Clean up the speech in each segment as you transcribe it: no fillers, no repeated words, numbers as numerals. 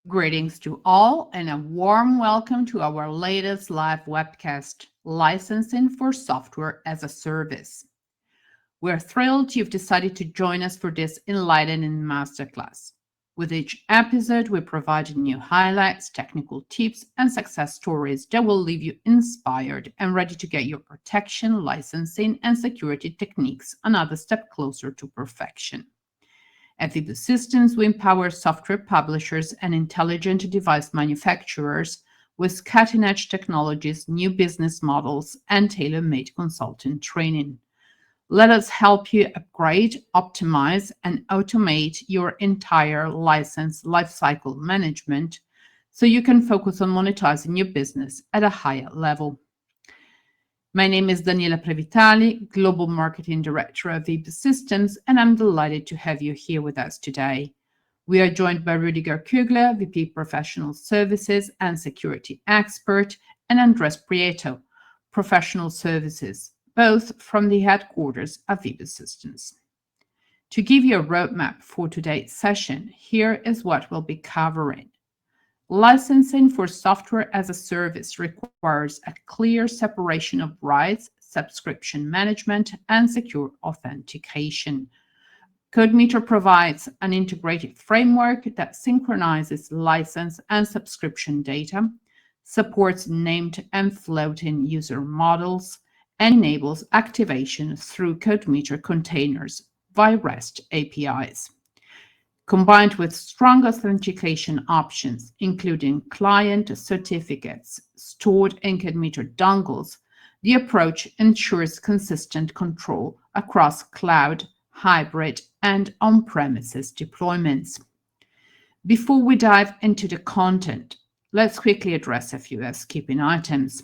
Greetings to all and a warm welcome to our latest live webcast, Licensing for Software as a Service. We're thrilled you've decided to join us for this enlightening masterclass. With each episode, we provide new highlights, technical tips, and success stories that will leave you inspired and ready to get your protection, licensing, and security techniques another step closer to perfection. At WIBU-SYSTEMS, we empower software publishers and intelligent device manufacturers with cutting-edge technologies, new business models, and tailor-made consultant training. Let us help you upgrade, optimize, and automate your entire license lifecycle management so you can focus on monetizing your business at a higher level. My name is Daniela Previtali, Global Marketing Director of WIBU-SYSTEMS, and I'm delighted to have you here with us today. We are joined by Rüdiger Kügler, VP Professional Services and Security Expert, and Andres Prieto, Professional Services, both from the headquarters of WIBU-SYSTEMS. To give you a roadmap for today's session, here is what we'll be covering. Licensing for software as a service requires a clear separation of rights, subscription management, and secure authentication. CodeMeter provides an integrated framework that synchronizes license and subscription data, supports named and floating user models, and enables activation through CodeMeter containers via REST APIs. Combined with strong authentication options, including client certificates stored in CodeMeter dongles, the approach ensures consistent control across cloud, hybrid, and on-premises deployments. Before we dive into the content, let's quickly address a few housekeeping items.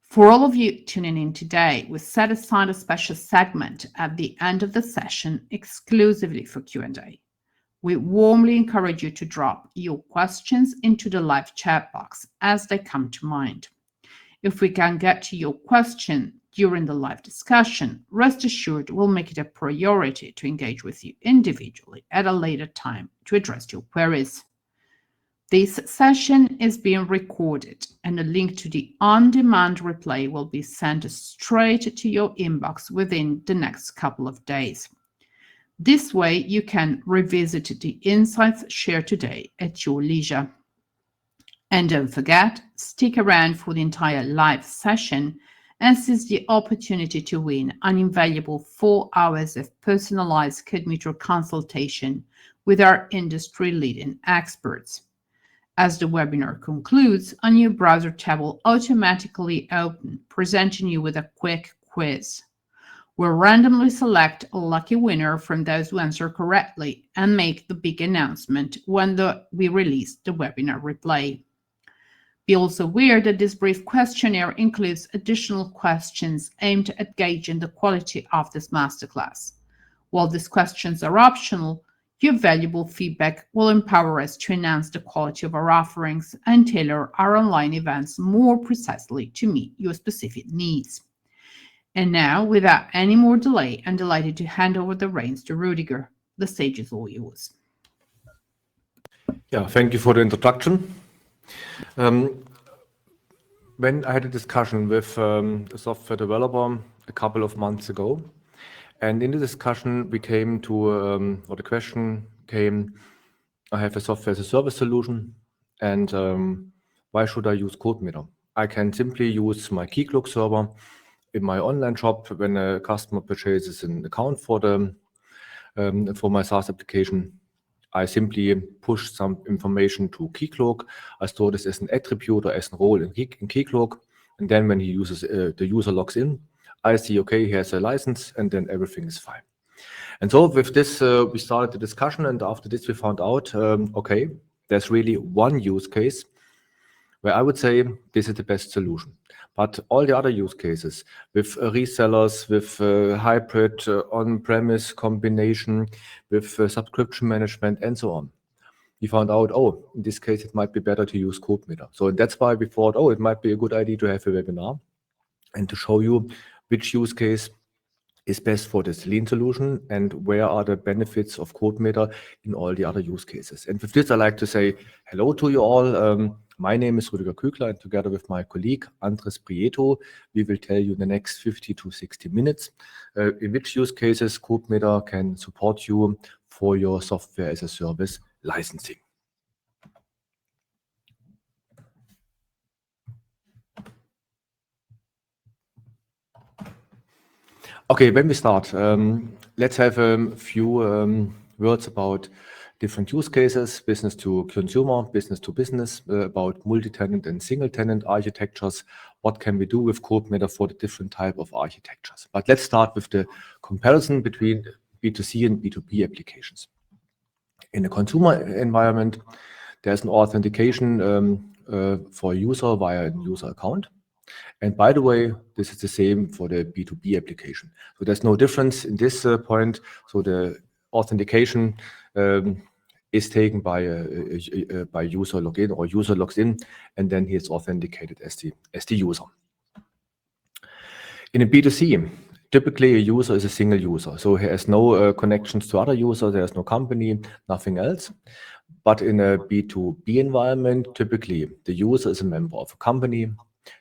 For all of you tuning in today, we set aside a special segment at the end of the session exclusively for Q&A. We warmly encourage you to drop your questions into the live chat box as they come to mind. If we can get to your question during the live discussion, rest assured we'll make it a priority to engage with you individually at a later time to address your queries. This session is being recorded, and a link to the on-demand replay will be sent straight to your inbox within the next couple of days. This way, you can revisit the insights shared today at your leisure. And don't forget, stick around for the entire live session and seize the opportunity to win an invaluable 4 hours of personalized CodeMeter consultation with our industry-leading experts. As the webinar concludes, a new browser tab will automatically open, presenting you with a quick quiz. We'll randomly select a lucky winner from those who answer correctly and make the big announcement when we release the webinar replay. Be also aware that this brief questionnaire includes additional questions aimed at gauging the quality of this masterclass. While these questions are optional, your valuable feedback will empower us to enhance the quality of our offerings and tailor our online events more precisely to meet your specific needs. And now, without any more delay, I'm delighted to hand over the reins to Rüdiger. The stage is all yours. Yeah, thank you for the introduction. When I had a discussion with a software developer a couple of months ago, and in the discussion we came to, or the question came, I have a software as a service solution, and why should I use CodeMeter? I can simply use my Keycloak server in my online shop when a customer purchases an account for my SaaS application. I simply push some information to Keycloak. I store this as an attribute or as a role in Keycloak, and then when he uses the user logs in, I see, okay, he has a license, and then everything is fine. And so with this, we started the discussion, and after this we found out, okay, there's really one use case where I would say this is the best solution. But all the other use cases with resellers, with hybrid on-premise combination, with subscription management, and so on, we found out, oh, in this case, it might be better to use CodeMeter. So that's why we thought, oh, it might be a good idea to have a webinar and to show you which use case is best for this lean solution, and where are the benefits of CodeMeter in all the other use cases. And with this, I like to say hello to you all. My name is Rüdiger Kügler, and together with my colleague Andres Prieto, we will tell you in the next 50 to 60 minutes in which use cases CodeMeter can support you for your software as a service licensing. Okay, when we start, let's have a few words about different use cases, business to consumer, business to business, about multi-tenant and single-tenant architectures. What can we do with CodeMeter for the different type of architectures? But let's start with the comparison between B2C and B2B applications. In a consumer environment, there's an authentication for a user via a user account. And by the way, this is the same for the B2B application. So there's no difference in this point. So the authentication is taken by user login, or user logs in, and then he is authenticated as the user. In a B2C, typically a user is a single user. So he has no connections to other users. There's no company, nothing else. But in a B2B environment, typically the user is a member of a company.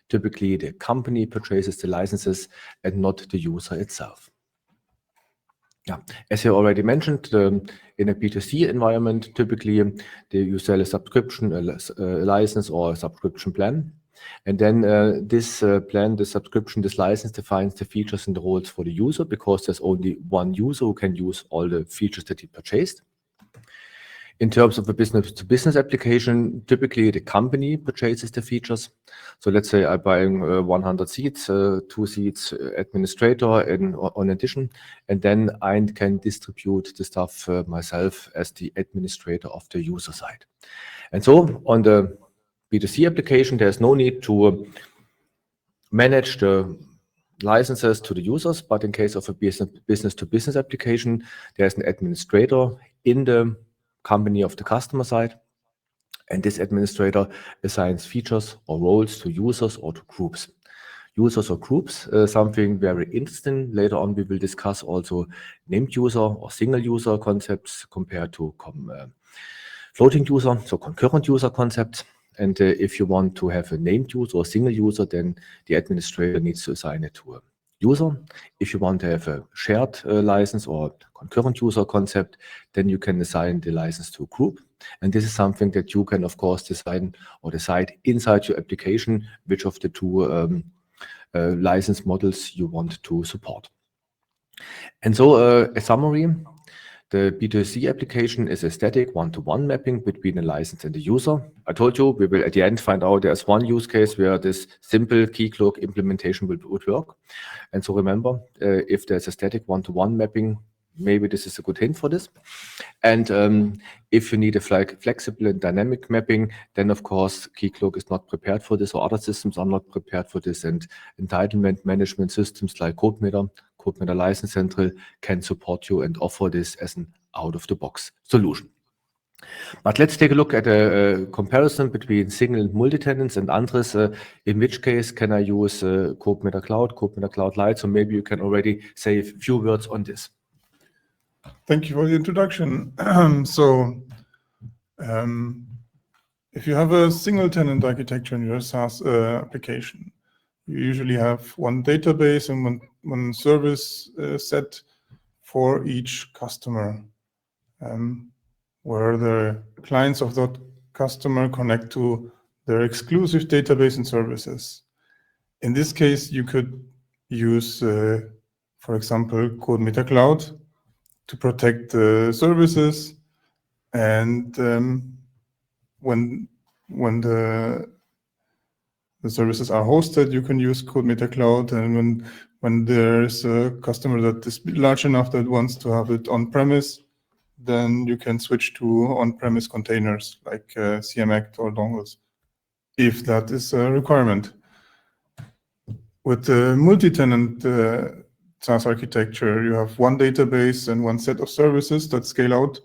Typically, the company purchases the licenses and not the user itself. Yeah, as I already mentioned, in a B2C environment, typically you sell a subscription, a license, or a subscription plan. And then this plan, the subscription, this license defines the features and the roles for the user, because there's only one user who can use all the features that he purchased. In terms of a business-to-business application, typically the company purchases the features. So let's say I'm buying 100 seats, 2 seats administrator on addition, and then I can distribute the stuff myself as the administrator of the user side. And so on the B2C application, there's no need to manage the licenses to the users, but in case of a business-to-business application, there's an administrator in the company of the customer side, and this administrator assigns features or roles to users or to groups. Users or groups, something very interesting. Later on, we will discuss also named user or single user concepts compared to floating user, so concurrent user concepts. And if you want to have a named user or single user, then the administrator needs to assign it to a user. If you want to have a shared license or concurrent user concept, then you can assign the license to a group. And this is something that you can, of course, decide inside your application, which of the two license models you want to support. And so a summary, the B2C application is a static one-to-one mapping between a license and the user. I told you we will at the end find out there's one use case where this simple Keycloak implementation would work. And so remember, if there's a static one-to-one mapping, maybe this is a good hint for this. And if you need a flexible and dynamic mapping, then of course Keycloak is not prepared for this, or other systems are not prepared for this. And entitlement management systems like CodeMeter License Central can support you and offer this as an out-of-the-box solution. But let's take a look at a comparison between single and multi-tenants. And Andres, in which case can I use CodeMeter Cloud Lite? So maybe you can already say a few words on this. Thank you for the introduction. If you have a single tenant architecture in your SaaS application, you usually have one database and one service set for each customer, where the clients of that customer connect to their exclusive database and services. In this case, you could use, for example, CodeMeter Cloud to protect the services, and when the services are hosted, you can use CodeMeter Cloud, and when there's a customer that is large enough that wants to have it on-premise, then you can switch to on-premise containers like CMAC or dongles, if that is a requirement. With the multi-tenant SaaS architecture, you have one database and one set of services that scale out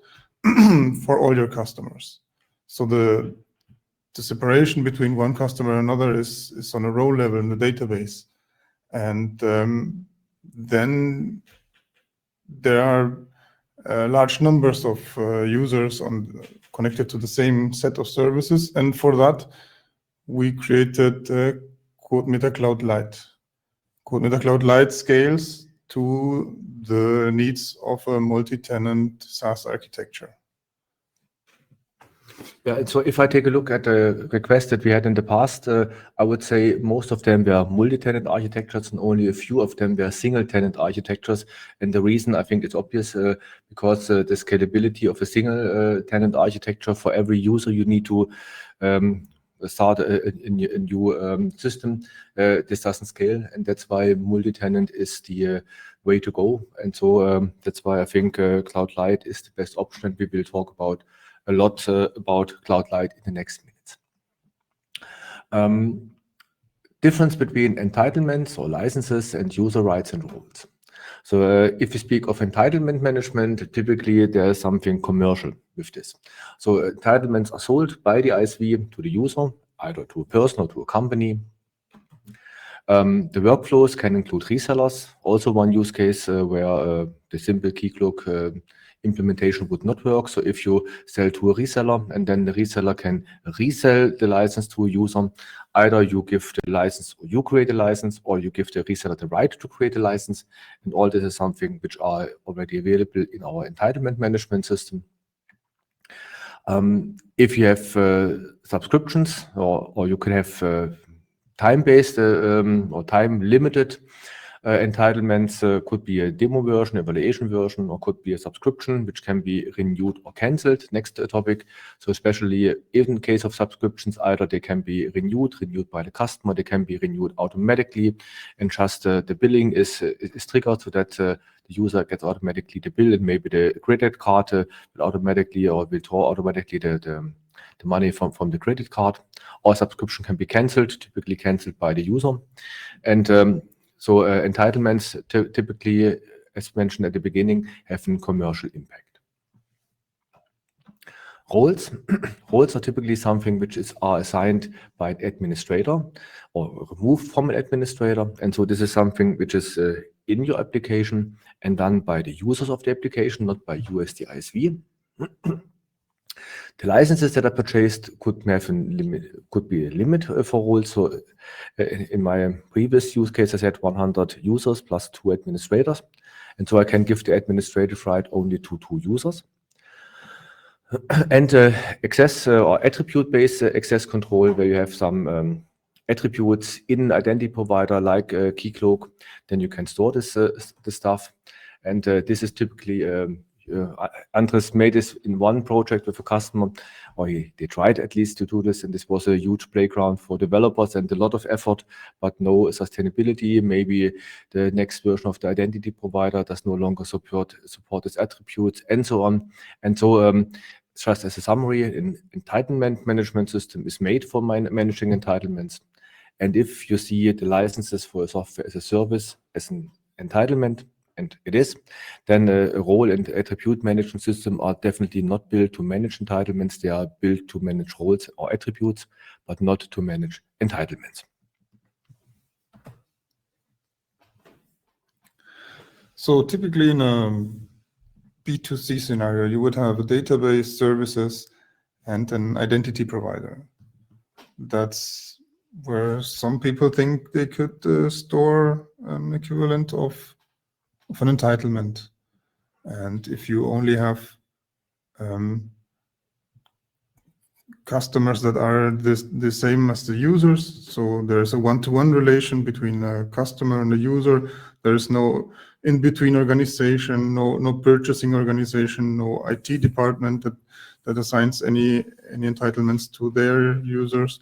for all your customers. So the separation between one customer and another is on a row level in the database. And then there are large numbers of users connected to the same set of services. And for that, we created CodeMeter Cloud Lite. CodeMeter Cloud Lite scales to the needs of a multi-tenant SaaS architecture. Yeah, so if I take a look at the requests that we had in the past, I would say most of them were multi-tenant architectures and only a few of them were single-tenant architectures. And the reason, I think it's obvious, because the scalability of a single-tenant architecture, for every user you need to start a new system, this doesn't scale, and that's why multi-tenant is the way to go. And so that's why I think Cloud Lite is the best option, and we will talk about a lot about Cloud Lite in the next minutes. Difference between entitlements or licenses and user rights and roles. So if we speak of entitlement management, typically there is something commercial with this. So entitlements are sold by the ISV to the user, either to a person or to a company. The workflows can include resellers. Also one use case where the simple Keycloak implementation would not work. So if you sell to a reseller and then the reseller can resell the license to a user, either you give the license or you create a license, or you give the reseller the right to create a license. And all this is something which are already available in our entitlement management system. If you have subscriptions, or you can have time-based or time-limited entitlements, could be a demo version, evaluation version, or could be a subscription, which can be renewed or cancelled. Next topic. So especially in case of subscriptions, either they can be renewed by the customer, they can be renewed automatically, and just the billing is triggered so that the user gets automatically the bill, and maybe the credit card will automatically or will draw automatically the money from the credit card. Or subscription can be cancelled, typically cancelled by the user. And so entitlements typically, as mentioned at the beginning, have a commercial impact. Roles. Roles are typically something which are assigned by an administrator or removed from an administrator. And so this is something which is in your application and done by the users of the application, not by you as the ISV. The licenses that are purchased could be a limit for roles. So in my previous use case, I said 100 users plus 2 administrators. And so I can give the administrative right only to 2 users. And access or attribute-based access control, where you have some attributes in identity provider like Keycloak, then you can store this stuff. And this is typically Andres made this in one project with a customer, or they tried at least to do this, and this was a huge playground for developers and a lot of effort, but no sustainability. Maybe the next version of the identity provider does no longer support its attributes, and so on. And so just as a summary, an entitlement management system is made for managing entitlements. And if you see the licenses for a software as a service as an entitlement, and it is, then a role and attribute management system are definitely not built to manage entitlements. They are built to manage roles or attributes, but not to manage entitlements. So typically in a B2C scenario, you would have a database, services, and an identity provider. That's where some people think they could store an equivalent of an entitlement. And if you only have customers that are the same as the users, so there's a one-to-one relation between a customer and a user. There's no in-between organization, no purchasing organization, no IT department that assigns any entitlements to their users,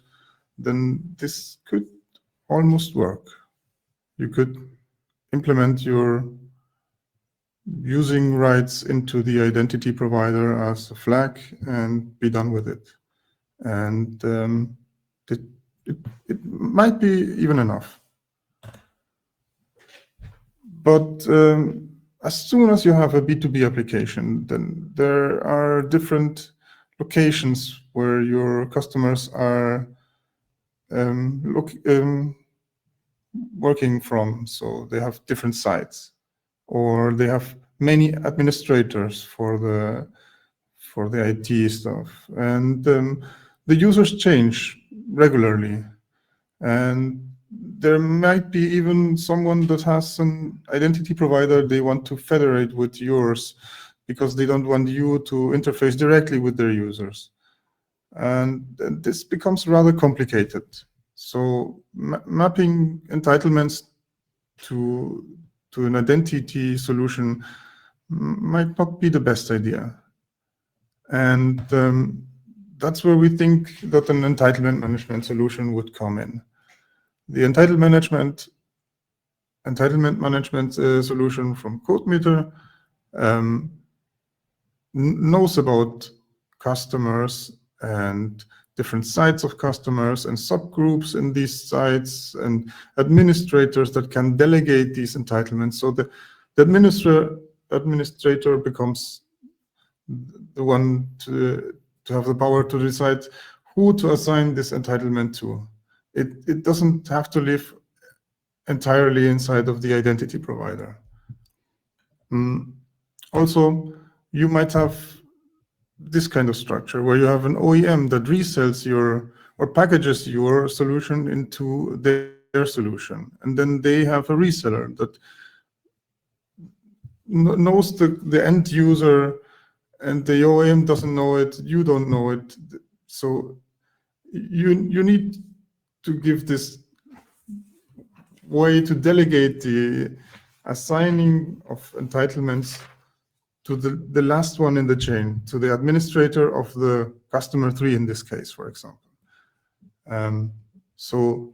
then this could almost work. You could implement your using rights into the identity provider as a flag and be done with it. And it might be even enough. But as soon as you have a B2B application, then there are different locations where your customers are working from. So they have different sites, or they have many administrators for the IT stuff, and the users change regularly, and there might be even someone that has an identity provider they want to federate with yours because they don't want you to interface directly with their users. And this becomes rather complicated. So mapping entitlements to an identity solution might not be the best idea. And that's where we think that an entitlement management solution would come in. The entitlement management solution from CodeMeter knows about customers and different sites of customers and subgroups in these sites and administrators that can delegate these entitlements. So the administrator becomes the one to have the power to decide who to assign this entitlement to. It doesn't have to live entirely inside of the identity provider. Also, you might have this kind of structure where you have an OEM that resells or packages your solution into their solution. And then they have a reseller that knows the end user, and the OEM doesn't know it, you don't know it. So you need to give this way to delegate the assigning of entitlements to the last one in the chain, to the administrator of the customer 3 in this case, for example. So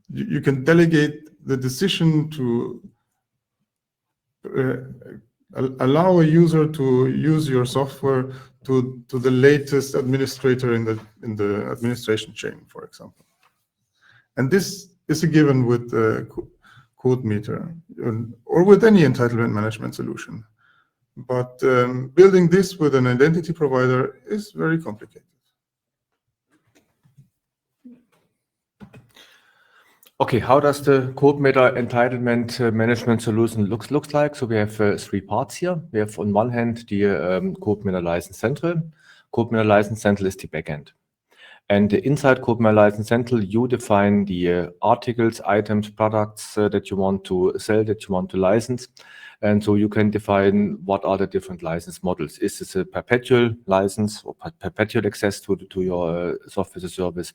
you can delegate the decision to allow a user to use your software to the latest administrator in the administration chain, for example. And this is a given with CodeMeter or with any entitlement management solution. But building this with an identity provider is very complicated. Okay, how does the CodeMeter entitlement management solution looks like? So we have 3 parts here. We have on one hand the CodeMeter License Central. CodeMeter License Central is the backend. And inside CodeMeter License Central, you define the articles, items, products that you want to sell, that you want to license. And so you can define what are the different license models. Is this a perpetual license or perpetual access to your software as a service?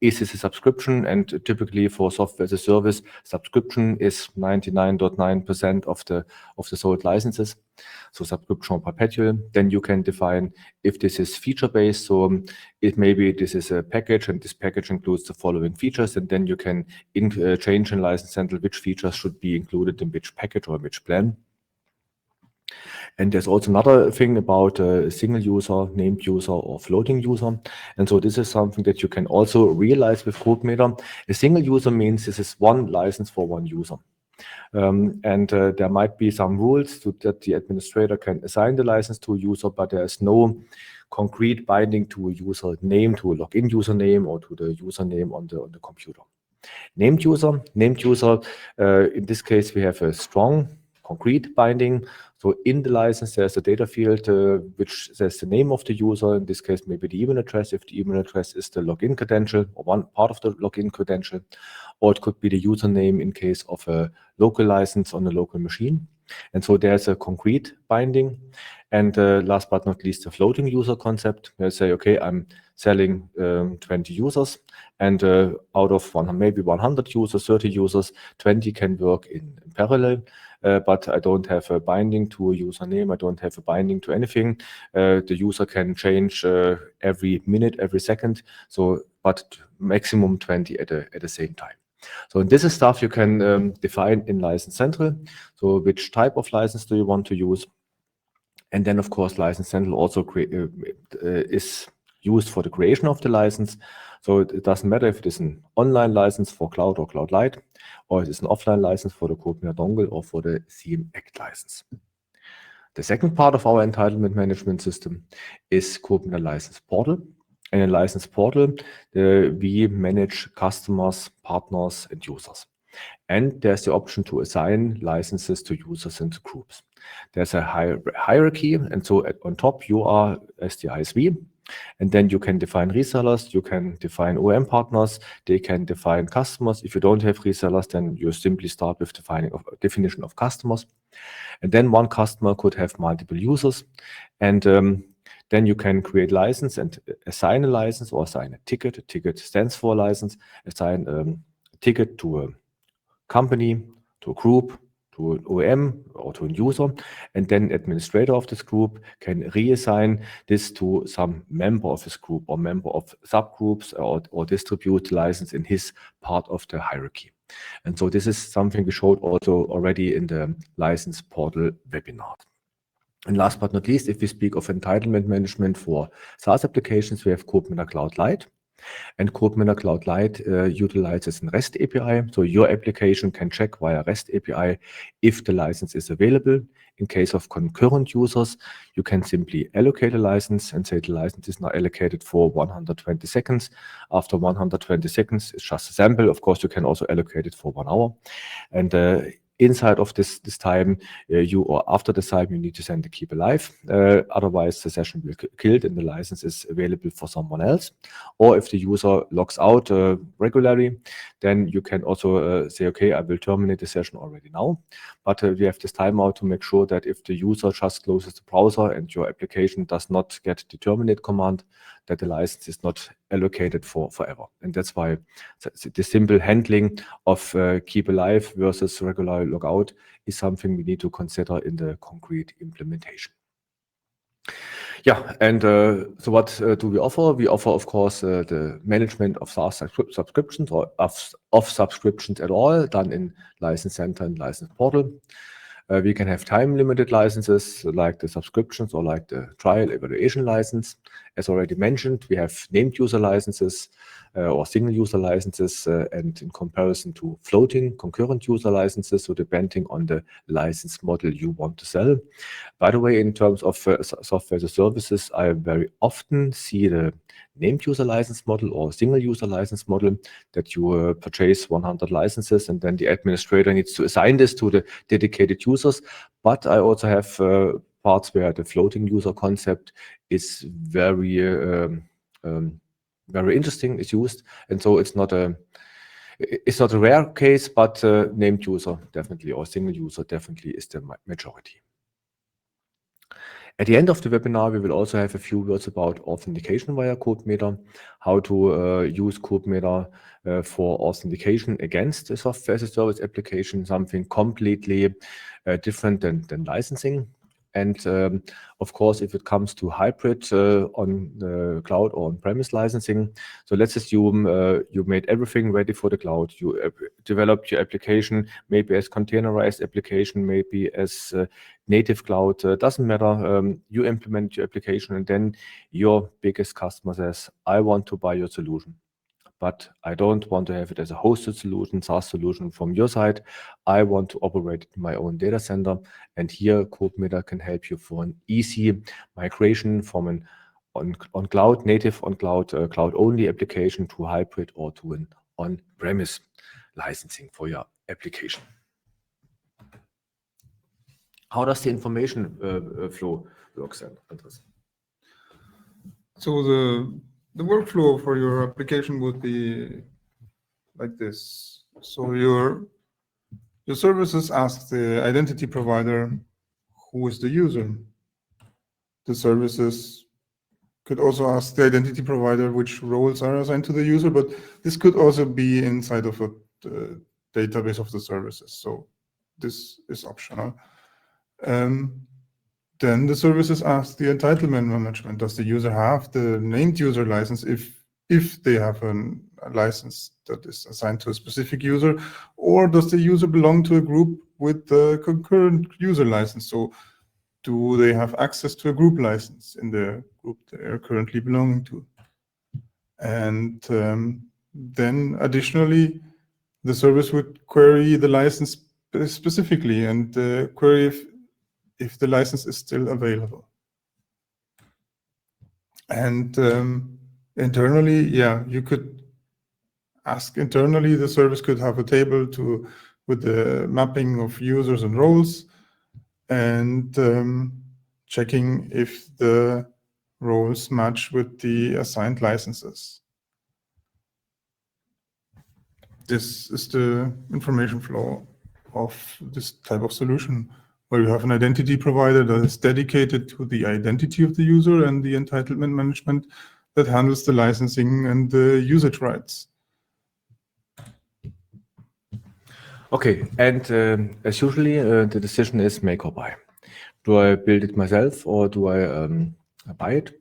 Is this a subscription? And typically for software as a service, subscription is 99.9% of the sold licenses. So subscription or perpetual. Then you can define if this is feature-based. So if maybe this is a package and this package includes the following features, and then you can change in License Central which features should be included in which package or which plan. And there's also another thing about single user, named user, or floating user. And so this is something that you can also realize with CodeMeter. A single user means this is one license for one user. And there might be some rules that the administrator can assign the license to a user, but there is no concrete binding to a user name, to a login username, or to the username on the computer. Named user, in this case, we have a strong concrete binding. So in the license, there's a data field which says the name of the user. In this case, maybe the email address, if the email address is the login credential or one part of the login credential, or it could be the username in case of a local license on a local machine. And so there's a concrete binding. And last but not least, the floating user concept. Where I say, okay, I'm selling 20 users, and out of maybe 100 users, 30 users, 20 can work in parallel. But I don't have a binding to a username. I don't have a binding to anything. The user can change every minute, every second. So, but maximum 20 at the same time. So this is stuff you can define in License Central. So which type of license do you want to use? And then, of course, License Central also is used for the creation of the license. So it doesn't matter if it is an online license for Cloud or Cloud Lite, or it is an offline license for the CodeMeter dongle or for the CM Act license. The second part of our entitlement management system is CodeMeter License Portal. And in License Portal, we manage customers, partners, and users. And there's the option to assign licenses to users into groups. There's a hierarchy, and so on top you are as the ISV, and then you can define resellers, you can define OEM partners, they can define customers. If you don't have resellers, then you simply start with definition of customers. And then one customer could have multiple users, and then you can create license and assign a license or assign a ticket. A ticket stands for license. Assign a ticket to a company, to a group, to an OEM or to a user, and then administrator of this group can reassign this to some member of his group or member of subgroups, or distribute license in his part of the hierarchy. And so this is something we showed also already in the license portal webinar. And last but not least, if we speak of entitlement management for SaaS applications, we have CodeMeter Cloud Lite. And CodeMeter Cloud Lite utilizes a REST API. So your application can check via REST API if the license is available. In case of concurrent users, you can simply allocate a license and say the license is now allocated for 120 seconds. After 120 seconds, it's just a sample. Of course, you can also allocate it for 1 hour. And inside of this time, after the time, you need to send the keep alive. Otherwise, the session will be killed and the license is available for someone else. Or if the user logs out regularly, then you can also say, okay, I will terminate the session already now. But we have this timeout to make sure that if the user just closes the browser and your application does not get the terminate command, that the license is not allocated for forever. And that's why the simple handling of keep alive versus regular logout is something we need to consider in the concrete implementation. Yeah, and so what do we offer? We offer, of course, the management of SaaS subscriptions or of subscriptions at all, done in License Center and License Portal. We can have time-limited licenses like the subscriptions or like the trial evaluation license. As already mentioned, we have named user licenses or single user licenses, and in comparison to floating concurrent user licenses, so depending on the license model you want to sell. By the way, in terms of software as a services, I very often see the named user license model or single user license model, that you purchase 100 licenses and then the administrator needs to assign this to the dedicated users. But I also have parts where the floating user concept is very interesting, is used, and so it's not a rare case, but named user definitely or single user definitely is the majority. At the end of the webinar, we will also have a few words about authentication via CodeMeter, how to use CodeMeter for authentication against a software as a service application, something completely different than licensing. And of course, if it comes to hybrid on the cloud or on-premise licensing, so let's assume you made everything ready for the cloud. You developed your application, maybe as containerized application, maybe as native cloud, doesn't matter. You implement your application and then your biggest customer says, I want to buy your solution, but I don't want to have it as a hosted solution, SaaS solution from your side. I want to operate it in my own data center. And here CodeMeter can help you for an easy migration from an on cloud, native on cloud, cloud only application to hybrid or to an on-premise licensing for your application. How does the information flow work then, Andres? So the workflow for your application would be like this. So your services ask the identity provider who is the user. The services could also ask the identity provider which roles are assigned to the user, but this could also be inside of a database of the services. So this is optional. Then the services ask the entitlement management. Does the user have the named user license if they have a license that is assigned to a specific user, or does the user belong to a group with the concurrent user license? So do they have access to a group license in the group they are currently belonging to? And then additionally, the service would query the license specifically and query if the license is still available. And internally, yeah, you could ask internally. The service could have a table with the mapping of users and roles, and checking if the roles match with the assigned licenses. This is the information flow of this type of solution, where you have an identity provider that is dedicated to the identity of the user and the entitlement management that handles the licensing and the usage rights. Okay, and as usually, the decision is make or buy. Do I build it myself or do I buy it?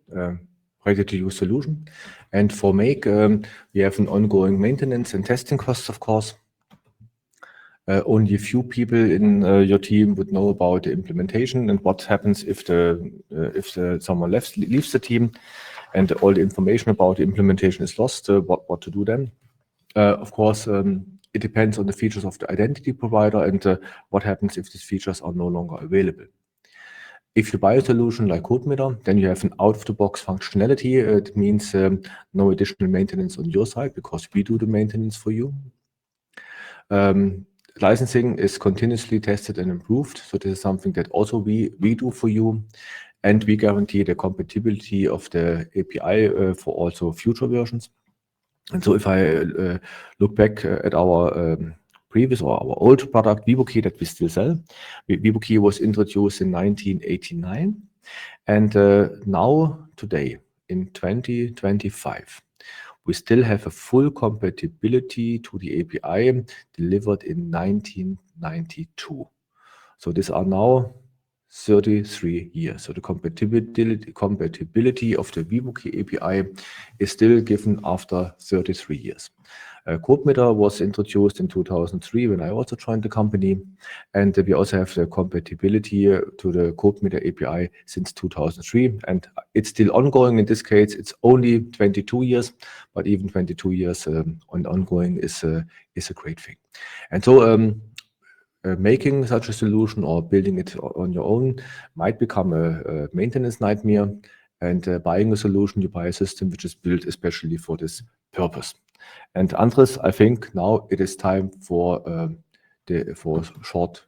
Ready-to-use solution. And for make, we have an ongoing maintenance and testing costs, of course. Only a few people in your team would know about the implementation and what happens if someone leaves the team, and all the information about the implementation is lost. What to do then? Of course, it depends on the features of the identity provider and what happens if these features are no longer available. If you buy a solution like CodeMeter, then you have an out-of-the-box functionality. It means no additional maintenance on your side because we do the maintenance for you. Licensing is continuously tested and improved. So this is something that also we do for you. And we guarantee the compatibility of the API for also future versions. And so if I look back at our previous or our old product, WIBU-Key, that we still sell, WIBU-Key was introduced in 1989. And now, today, in 2025, we still have a full compatibility to the API delivered in 1992. So these are now 33 years. So the compatibility of the WIBU-Key API is still given after 33 years. CodeMeter was introduced in 2003 when I also joined the company, and we also have the compatibility to the CodeMeter API since 2003, and it's still ongoing. In this case, it's only 22 years, but even 22 years ongoing is a great thing. And so making such a solution or building it on your own might become a maintenance nightmare, and buying a solution, you buy a system which is built especially for this purpose. And Andres, I think now it is time for a short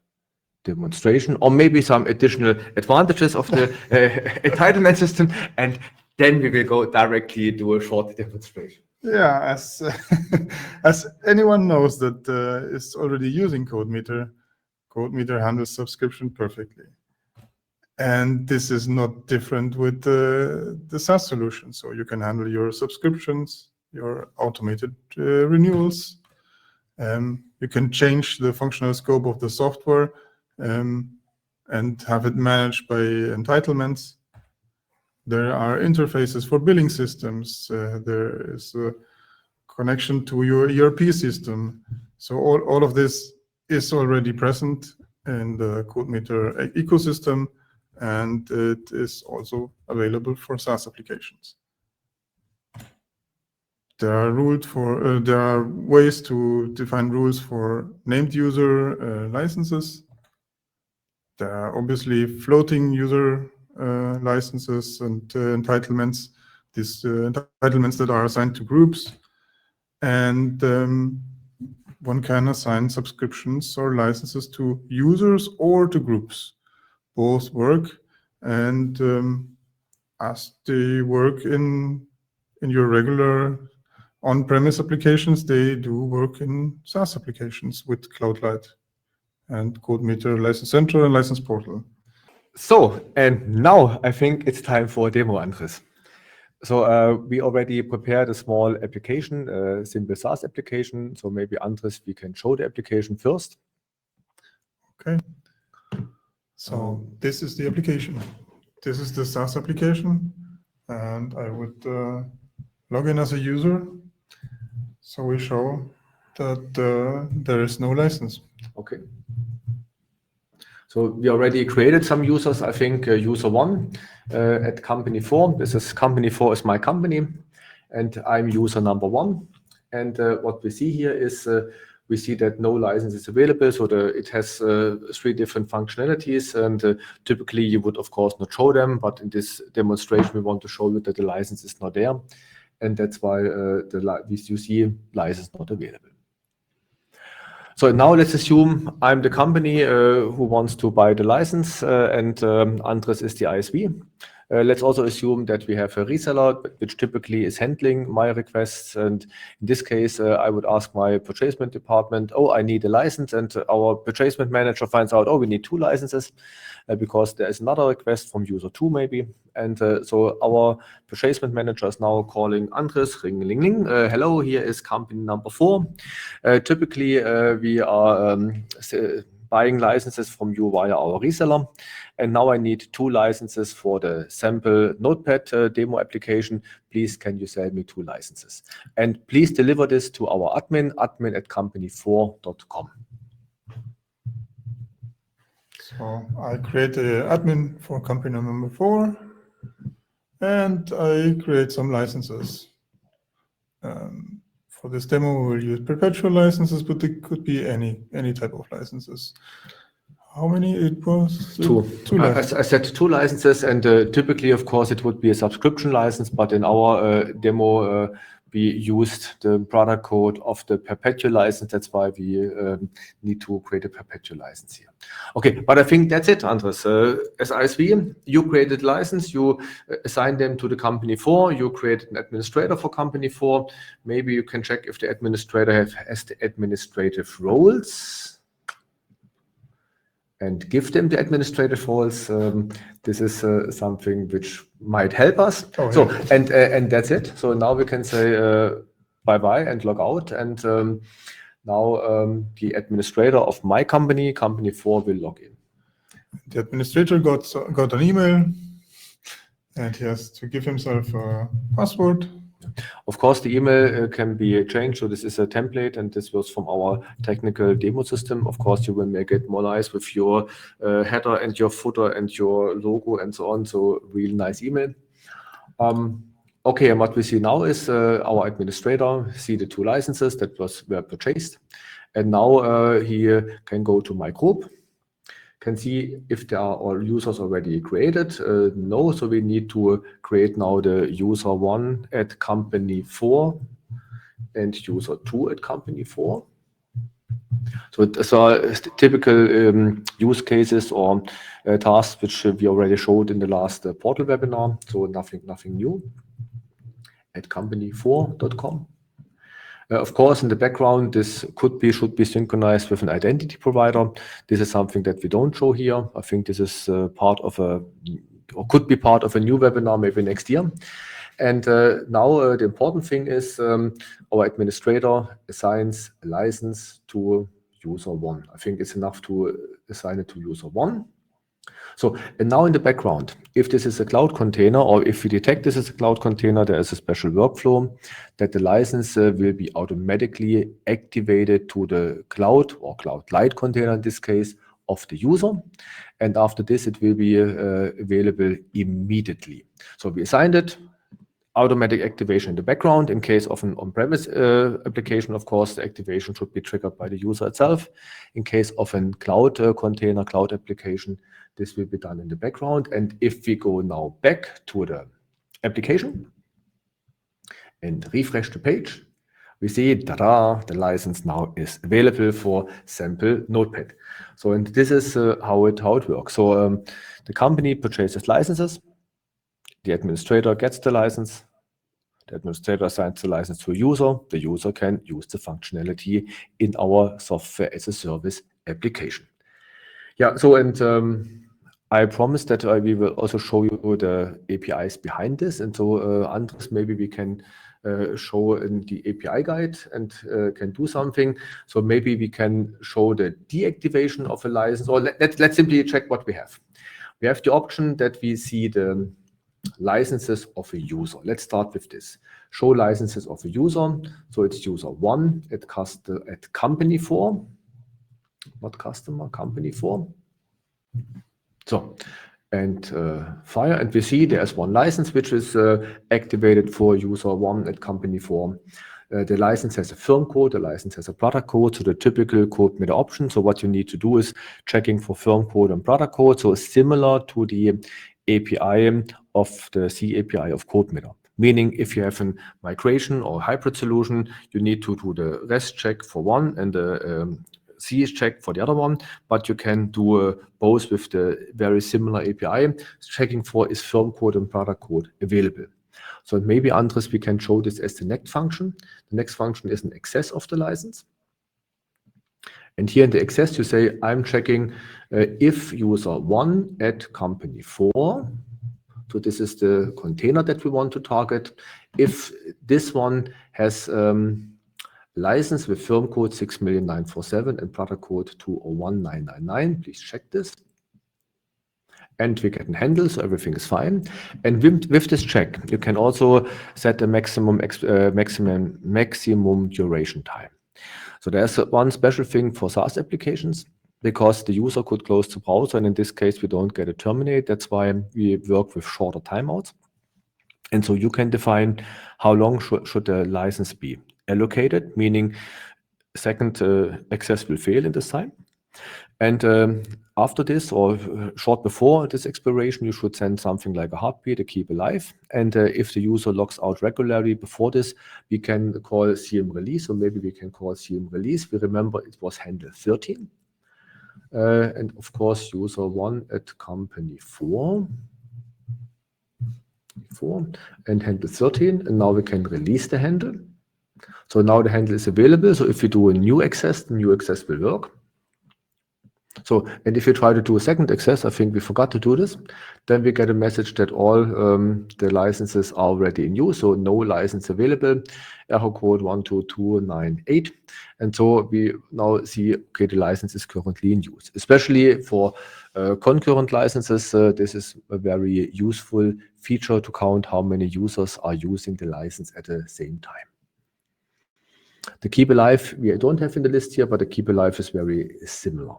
demonstration, or maybe some additional advantages of the entitlement system, and then we will go directly to a short demonstration. Yeah, as anyone knows that is already using CodeMeter, CodeMeter handles subscription perfectly. And this is not different with the SaaS solution. So you can handle your subscriptions, your automated renewals. You can change the functional scope of the software and have it managed by entitlements. There are interfaces for billing systems. There is a connection to your ERP system. So all of this is already present in the CodeMeter ecosystem, and it is also available for SaaS applications. There are ways to define rules for named user licenses. There are obviously floating user licenses and entitlements, these entitlements that are assigned to groups. And one can assign subscriptions or licenses to users or to groups. Both work, and as they work in your regular on-premise applications, they do work in SaaS applications with CloudLight and CodeMeter License Central and License Portal. So, and now I think it's time for a demo, Andres. So we already prepared a small application, a simple SaaS application. So maybe, Andres, we can show the application first. Okay. So this is the application. This is the SaaS application, and I would log in as a user. So we show that there is no license. Okay. So we already created some users. I think user 1 at company 4. This is company 4 is my company, and I'm user number 1. And what we see here is we see that no license is available. So it has 3 different functionalities, and typically you would of course not show them, but in this demonstration we want to show you that the license is not there. and that's why the WIBU-SYSTEMS license not available. So now let's assume I'm the company who wants to buy the license, and Andres is the ISV. Let's also assume that we have a reseller, which typically is handling my requests. And in this case, I would ask my purchasement department, oh, I need a license. And our purchasement manager finds out, oh, we need 2 licenses because there is another request from user 2 maybe. And so our purchasement manager is now calling Andres, ring, ling, ling. Hello, here is company number 4. Typically, we are buying licenses from you via our reseller. And now I need 2 licenses for the sample Notepad demo application. Please, can you sell me 2 licenses? And please deliver this to our admin at company4.com. So I create an admin for company number 4, and I create some licenses. For this demo, we will use perpetual licenses, but it could be any type of licenses. How many it was? 2. 2 licenses. I said 2 licenses, and typically, of course, it would be a subscription license, but in our demo, we used the product code of the perpetual license. That's why we need to create a perpetual license here. Okay, but I think that's it, Andres. As ISV, you created license, you assigned them to the company 4, you created an administrator for company 4. Maybe you can check if the administrator has the administrative roles and give them the administrative roles. This is something which might help us. Oh, so, yeah. and that's it. So now we can say bye-bye and log out. And now the administrator of my company, company 4, will log in. The administrator got an email, and he has to give himself a password. Of course, the email can be changed. So this is a template, and this was from our technical demo system. Of course, you will make it more nice with your header and your footer and your logo and so on. So real nice email. Okay, and what we see now is our administrator see the 2 licenses that were purchased. And now he can go to my group, can see if there are all users already created. No, so we need to create now the user 1 at company 4 and user 2 at company 4. So these are typical use cases or tasks which we already showed in the last portal webinar. So nothing new. At company4.com. Of course, in the background, this should be synchronized with an identity provider. This is something that we don't show here. I think this is could be part of a new webinar maybe next year. And now the important thing is our administrator assigns a license to user 1. I think it's enough to assign it to user 1. So, and now in the background, if this is a cloud container, or if we detect this as a cloud container, there is a special workflow that the license will be automatically activated to the cloud or cloud-light container in this case of the user. And after this, it will be available immediately. So we assigned it. Automatic activation in the background. In case of an on-premise application, of course, the activation should be triggered by the user itself. In case of a cloud container, cloud application, this will be done in the background. And if we go now back to the application and refresh the page, we see, ta-da, the license now is available for sample Notepad. So, and this is how it works. So the company purchases licenses. The administrator gets the license. The administrator assigns the license to a user. The user can use the functionality in our software as a service application. Yeah, so and I promised that we will also show you the APIs behind this. And so Andres, maybe we can show in the API guide and can do something. So maybe we can show the deactivation of a license, or let's simply check what we have. We have the option that we see the licenses of a user. Let's start with this. Show licenses of a user. So it's user 1 at company 4, not customer, company 4. So, and fire, and we see there's one license which is activated for user 1 at company 4. The license has a firm code, the license has a product code, so the typical CodeMeter option. So what you need to do is checking for firm code and product code. So similar to the API of the C API of CodeMeter. Meaning, if you have a migration or hybrid solution, you need to do the REST check for one and the CS check for the other one, but you can do both with the very similar API, checking for is firm code and product code available. So maybe, Andres, we can show this as the next function. The next function is an access of the license. And here in the access, you say, I'm checking if user 1 at company 4. So this is the container that we want to target. If this one has license with firm code 6,947 and product code 201,999, please check this. And we get a handle, so everything is fine. And with this check, you can also set a maximum duration time. So there's one special thing for SaaS applications, because the user could close the browser, and in this case, we don't get a terminate. That's why we work with shorter timeouts. And so you can define how long should the license be allocated, meaning second access will fail in this time. And after this, or short before this expiration, you should send something like a heartbeat to keep alive. And if the user logs out regularly before this, we can call CM release, or maybe we can call CM release. We remember it was handle 13. And of course, user 1 at company 4 and handle 13. And now we can release the handle. So now the handle is available. So if you do a new access, the new access will work. So, and if you try to do a second access, I think we forgot to do this, then we get a message that all the licenses are already in use. So no license available, error code 12298. And so we now see, okay, the license is currently in use. Especially for concurrent licenses, this is a very useful feature to count how many users are using the license at the same time. The keep alive, we don't have in the list here, but the keep alive is very similar.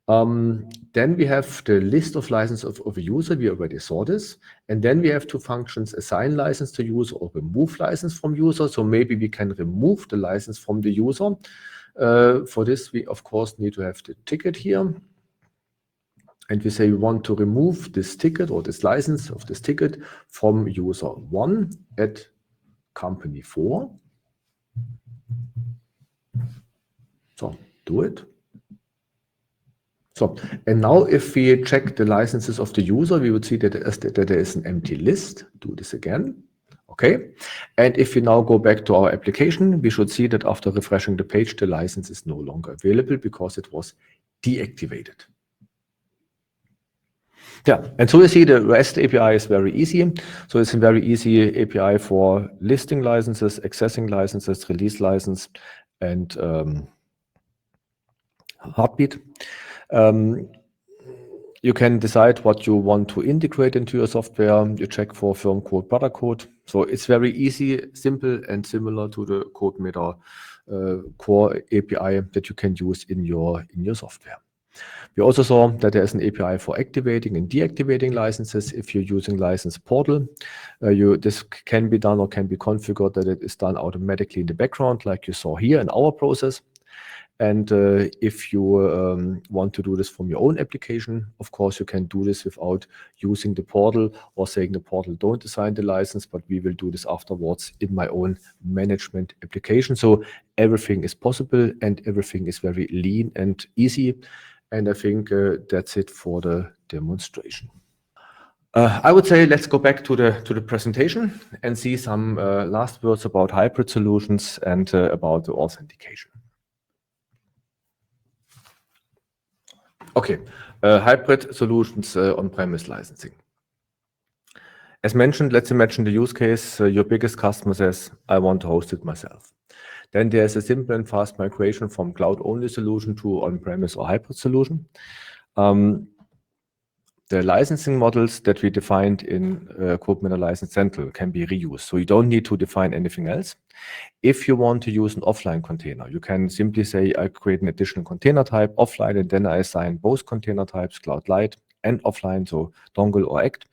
Then we have the list of licenses of a user. We already saw this. And then we have two functions, assign license to user or remove license from user. So maybe we can remove the license from the user. For this, we, of course, need to have the ticket here. And we say we want to remove this ticket or this license of this ticket from user 1 at company 4. So do it. So, and now if we check the licenses of the user, we would see that there is an empty list. Do this again. Okay. And if we now go back to our application, we should see that after refreshing the page, the license is no longer available because it was deactivated. Yeah, and so you see the REST API is very easy. So it's a very easy API for listing licenses, accessing licenses, release license, and heartbeat. You can decide what you want to integrate into your software. You check for firm code, product code. So it's very easy, simple, and similar to the CodeMeter core API that you can use in your software. We also saw that there is an API for activating and deactivating licenses. If you're using license portal, this can be done or can be configured that it is done automatically in the background, like you saw here in our process. And if you want to do this from your own application, of course, you can do this without using the portal or saying the portal don't assign the license, but we will do this afterwards in my own management application. So everything is possible and everything is very lean and easy. And I think that's it for the demonstration. I would say let's go back to the presentation and see some last words about hybrid solutions and about the authentication. Okay, hybrid solutions on-premise licensing. As mentioned, let's imagine the use case. Your biggest customer says, I want to host it myself. Then there's a simple and fast migration from cloud-only solution to on-premise or hybrid solution. The licensing models that we defined in CodeMeter License Central can be reused. So you don't need to define anything else. If you want to use an offline container, you can simply say, I create an additional container type offline, and then I assign both container types, Cloud Light and offline, so dongle or act,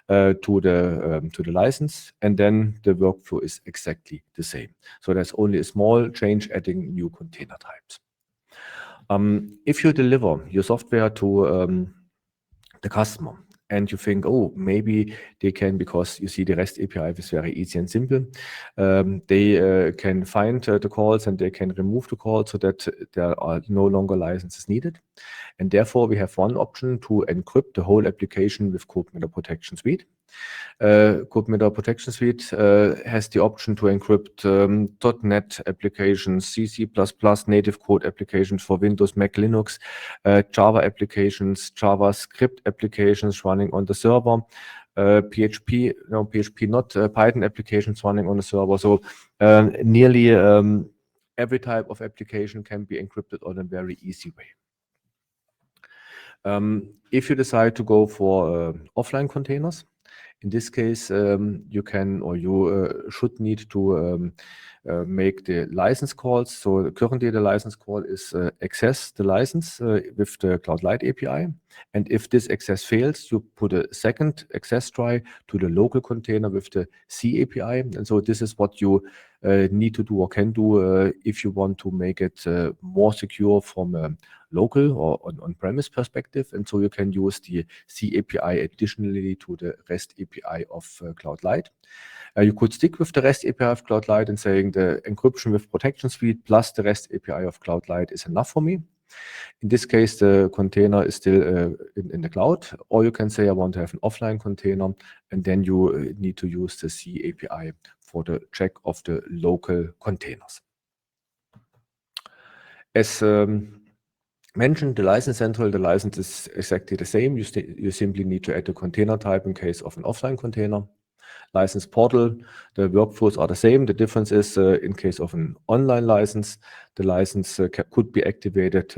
to the license. And then the workflow is exactly the same. So there's only a small change adding new container types. If you deliver your software to the customer, and you think, oh, maybe they can, because you see the REST API is very easy and simple. They can find the calls and they can remove the calls so that there are no longer licenses needed. And therefore, we have one option to encrypt the whole application with CodeMeter Protection Suite. CodeMeter Protection Suite has the option to encrypt .NET applications, C++, native code applications for Windows, Mac, Linux, Java applications, JavaScript applications running on the server, PHP not Python applications running on the server. So nearly every type of application can be encrypted on a very easy way. If you decide to go for offline containers, in this case, you can or you should need to make the license calls. So currently the license call is access the license with the Cloud Light API. And if this access fails, you put a second access try to the local container with the C API. And so this is what you need to do or can do if you want to make it more secure from a local or on-premise perspective. And so you can use the C API additionally to the REST API of Cloud Light. You could stick with the REST API of Cloud Light and saying the encryption with Protection Suite plus the REST API of Cloud Light is enough for me. In this case, the container is still in the cloud, or you can say I want to have an offline container, and then you need to use the C API for the check of the local containers. As mentioned, the license central, the license is exactly the same. You simply need to add a container type in case of an offline container. License portal, the workflows are the same. The difference is in case of an online license, the license could be activated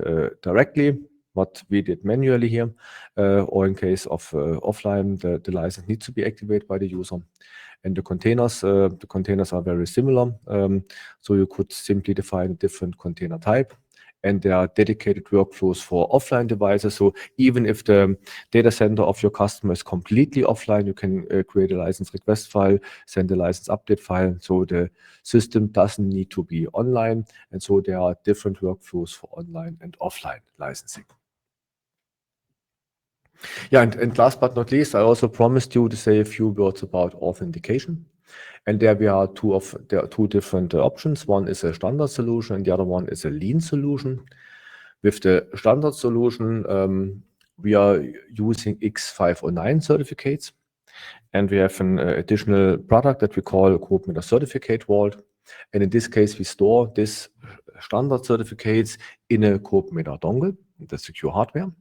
directly, what we did manually here, or in case of offline, the license needs to be activated by the user. And the containers are very similar. So you could simply define a different container type. And there are dedicated workflows for offline devices. So even if the data center of your customer is completely offline, you can create a license request file, send a license update file. So the system doesn't need to be online. And so there are different workflows for online and offline licensing. Yeah, and last but not least, I also promised you to say a few words about authentication. And there we are there are two different options. One is a standard solution and the other one is a lean solution. With the standard solution, we are using X509 certificates. And we have an additional product that we call CodeMeter Certificate Vault. And in this case, we store this standard certificates in a CodeMeter dongle, the secure hardware.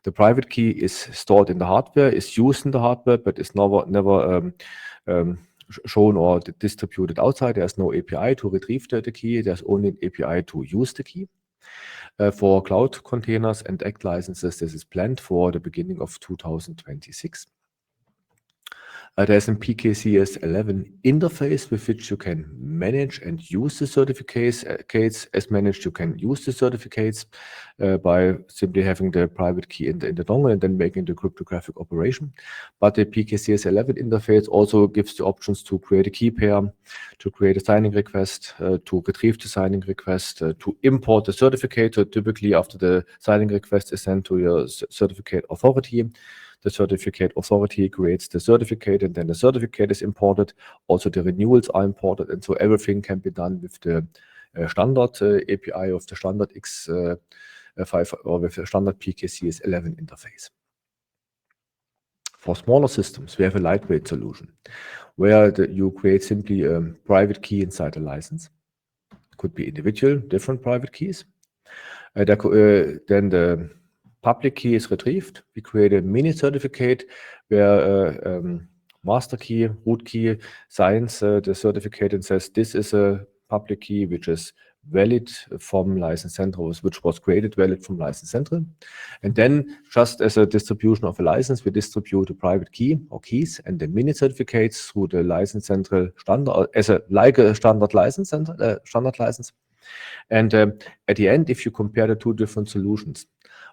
The private key is stored in the hardware, is used in the hardware, but is never shown or distributed outside. There's no API to retrieve the key. There's only an API to use the key. For cloud containers and ACT licenses, this is planned for the beginning of 2026. There's a PKCS11 interface with which you can manage and use the certificates. As managed, you can use the certificates by simply having the private key in the dongle and then making the cryptographic operation. But the PKCS11 interface also gives the options to create a key pair, to create a signing request, to retrieve the signing request, to import the certificate. So typically after the signing request is sent to your certificate authority, the certificate authority creates the certificate and then the certificate is imported. Also the renewals are imported, and so everything can be done with the standard API of the standard X5 or with the standard PKCS11 interface. For smaller systems, we have a lightweight solution where you create simply a private key inside a license. It could be individual, different private keys. Then the public key is retrieved. We create a mini certificate where master key, root key signs the certificate and says this is a public key which is valid from License Central, which was created valid from License Central. And then just as a distribution of a license, we distribute a private key or keys and the mini certificates through the License Central standard as a standard license. And at the end, if you compare the two different solutions,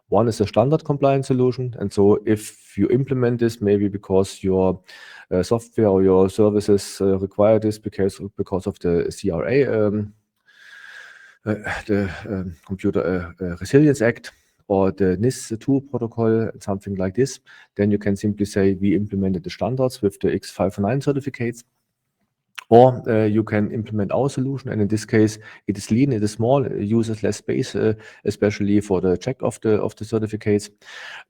one is a standard compliant solution. And so if you implement this, maybe because your software or your services require this because of the CRA, the Computer Resilience Act, or the NIS2 protocol, something like this, then you can simply say we implemented the standards with the X509 certificates. Or you can implement our solution, and in this case, it is lean, it is small, it uses less space, especially for the check of the certificates.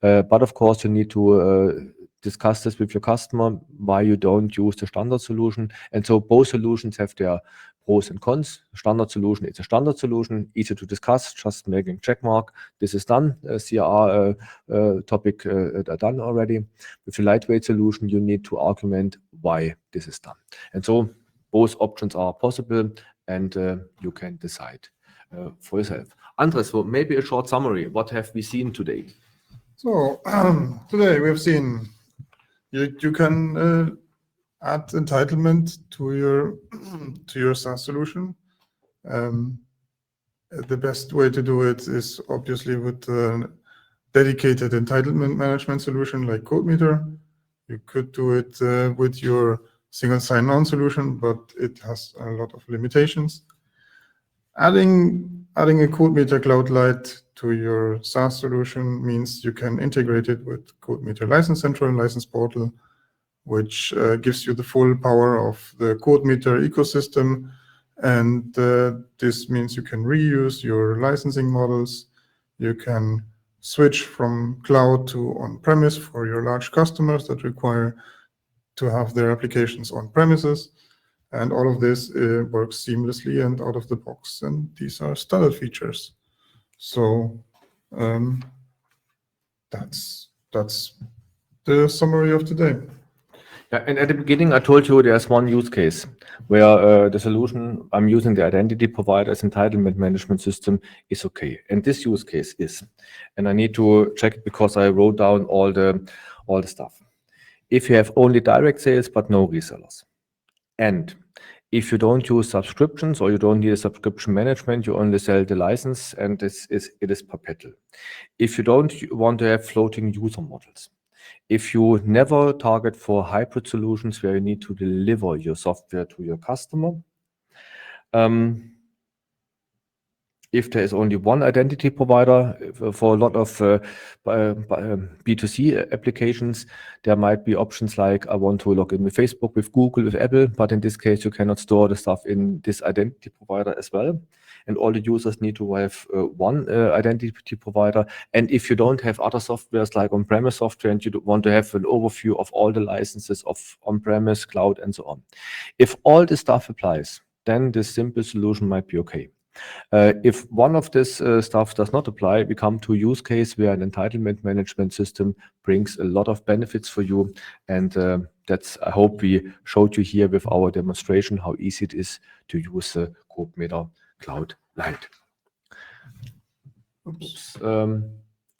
But of course, you need to discuss this with your customer, why you don't use the standard solution. And so both solutions have their pros and cons. Standard solution is a standard solution, easy to discuss, just making check mark. This is done, CR topic done already. With a lightweight solution, you need to argument why this is done. And so both options are possible, and you can decide for yourself. Andres, so maybe a short summary. What have we seen today? So today we have seen you can add entitlement to your SaaS solution. The best way to do it is obviously with a dedicated entitlement management solution like CodeMeter. You could do it with your single sign-on solution, but it has a lot of limitations. Adding a CodeMeter Cloud Lite to your SaaS solution means you can integrate it with CodeMeter License Central and License Portal, which gives you the full power of the CodeMeter ecosystem. And this means you can reuse your licensing models. You can switch from cloud to on-premise for your large customers that require to have their applications on premises. And all of this works seamlessly and out of the box. And these are standard features. So that's the summary of today. Yeah, and at the beginning, I told you there's one use case where the solution I'm using, the identity provider as entitlement management system, is okay. And this use case is, and I need to check it because I wrote down all the stuff. If you have only direct sales but no resellers, and if you don't use subscriptions or you don't need a subscription management, you only sell the license, and it is perpetual. If you don't want to have floating user models, if you never target for hybrid solutions where you need to deliver your software to your customer, if there is only one identity provider for a lot of B2C applications, there might be options like I want to log in with Facebook, with Google, with Apple, but in this case, you cannot store the stuff in this identity provider as well. And all the users need to have one identity provider. And if you don't have other softwares like on-premise software and you want to have an overview of all the licenses of on-premise, cloud, and so on. If all this stuff applies, then this simple solution might be okay. If one of this stuff does not apply, we come to a use case where an entitlement management system brings a lot of benefits for you. And that's, I hope we showed you here with our demonstration how easy it is to use the CodeMeter Cloud Lite. Oops, the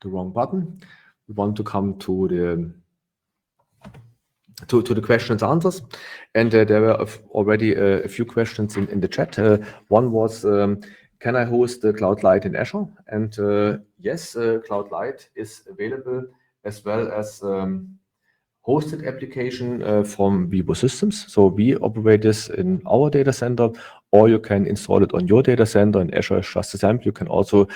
wrong button. We want to come to the questions and answers, and there were already a few questions in the chat. One was, can I host the Cloud Lite in Azure? And yes, Cloud Lite is available as well as hosted application from WIBU-SYSTEMS. So we operate this in our data center, or you can install it on your data center. In Azure is just a sample. You can also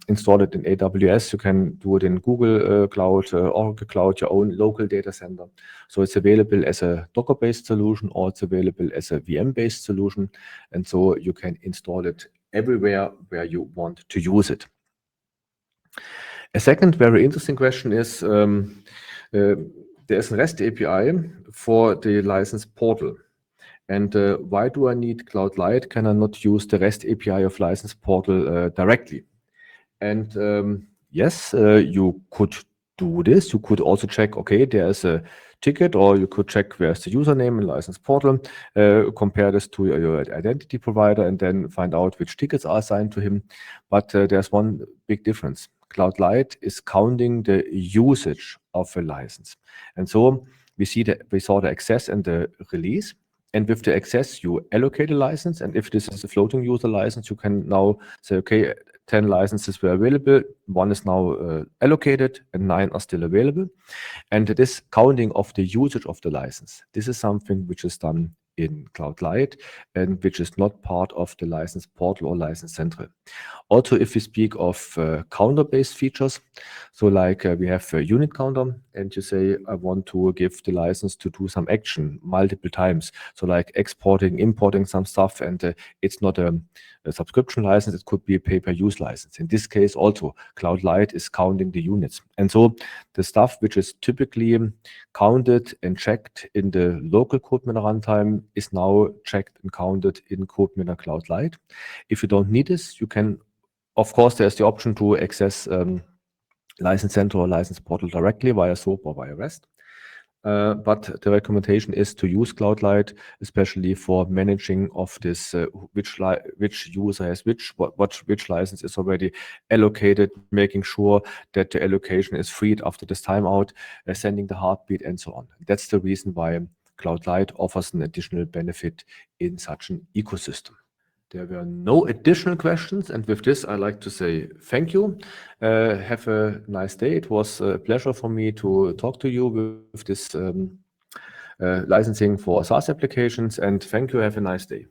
install it in AWS. You can do it in Google Cloud, Oracle Cloud, your own local data center. So it's available as a Docker-based solution, or it's available as a VM-based solution. And so you can install it everywhere where you want to use it. A second very interesting question is, there is a REST API for the license portal. And why do I need Cloud Lite? Can I not use the REST API of license portal directly? And yes, you could do this. You could also check, okay, there's a ticket, or you could check where's the username in license portal, compare this to your identity provider, and then find out which tickets are assigned to him. But there's one big difference. Cloud Lite is counting the usage of a license. And so we saw the access and the release. And with the access, you allocate a license. And if this is a floating user license, you can now say, okay, 10 licenses were available. 1 is now allocated and 9 are still available. And this counting of the usage of the license, this is something which is done in Cloud Light and which is not part of the license portal or license central. Also, if we speak of counter-based features, so like we have a unit counter and you say, I want to give the license to do some action multiple times. So like exporting, importing some stuff, and it's not a subscription license, it could be a pay-per-use license. In this case, also Cloud Light is counting the units. And so the stuff which is typically counted and checked in the local CodeMeter runtime is now checked and counted in CodeMeter Cloud Light. If you don't need this, you can, of course, there's the option to access License Center or License Portal directly via SOAP or via REST. But the recommendation is to use Cloud Light, especially for managing of this, which user has which license is already allocated, making sure that the allocation is freed after this timeout, sending the heartbeat, and so on. That's the reason why Cloud Light offers an additional benefit in such an ecosystem. There were no additional questions, and with this, I'd like to say thank you. Have a nice day. It was a pleasure for me to talk to you with this licensing for SaaS applications, and thank you. Have a nice day.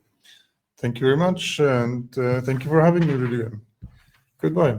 Thank you very much, and thank you for having me, Rüdiger. Goodbye.